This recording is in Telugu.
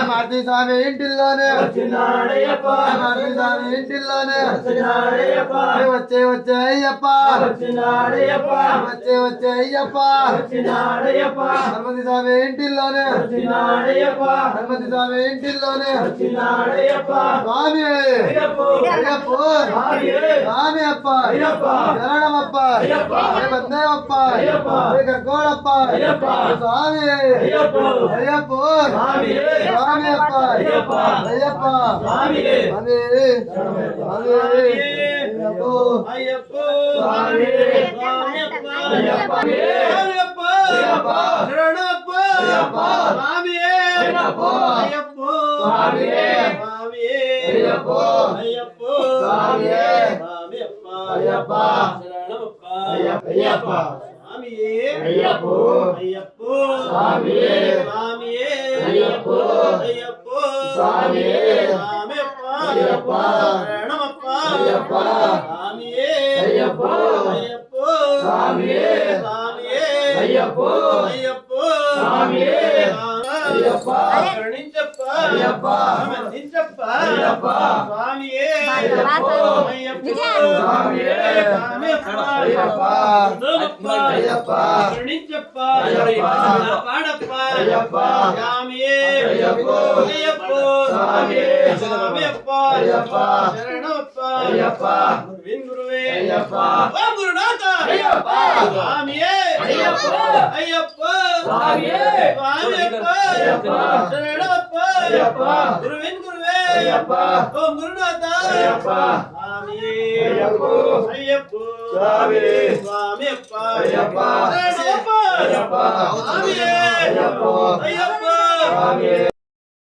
మార్తి స్వామి ఇంటిల్లోనే ఇంటిల్లోనే వచ్చే వచ్చే అయ్యప్ప వచ్చే వచ్చే అయ్యప్ప హనుమతి స్వామి ఇంటిల్లోనే హనుమతి స్వామి ఇంటిల్లోనే స్వామి స్వామి అప్ప శరణమప్ప వందేవప్ప గోడప్ప స్వామి అయ్యప్ప స్వామి అప్ప అయ్యప్ప స్వామి అయ్యప్ప స్వామి శరణప్ప స్వామి అయ్యప్ప స్వామి అయ్యప్ప అయ్యప్ప స్వామి అయ్యప్ప శరణప్ప అయ్యప్ప స్వామి అయ్యప్ప అయ్యప్ప స్వామి స్వామి అయ్యప్ప అయ్యప్ప స్వామి అయ్యప్ప శరణమప్ప అయ్యప్ప స్వామి అయ్యప్ప అయ్యప్ప స్వామి అయ్యప్ప అయ్యప్ప స్వామి అయ్యప్ప కరుణించప్ప అయ్యప్ప మన్నించప్ప అయ్యప్ప స్వామి అయ్యప్ప అయ్యప్ప స్వామి అయ్యప్ప అయ్యప్ప కరుణించప్ప అయ్యప్ప పాడప్ప అయ్యప్ప స్వామి అయ్యప్ప అయ్యప్ప స్వామి అయ్యప్ప అయ్యప్ప శరణప్ప అయ్యప్ప గురువే అయ్యప్ప ఓ గురునాథ అయ్యప్ప స్వామి అయ్యప్ప అయ్యప్ప స్వామి అయ్యప్ప శరణప్ప అయ్యప్ప గురువే అయ్యప్ప ఓం గురునాథ అయ్యప్ప స్వామి అయ్యప్ప అయ్యప్ప స్వామి అయ్యప్ప అయ్యప్ప శరణప్ప అయ్యప్ప స్వామి అయ్యప్ప అయ్యప్ప స్వామి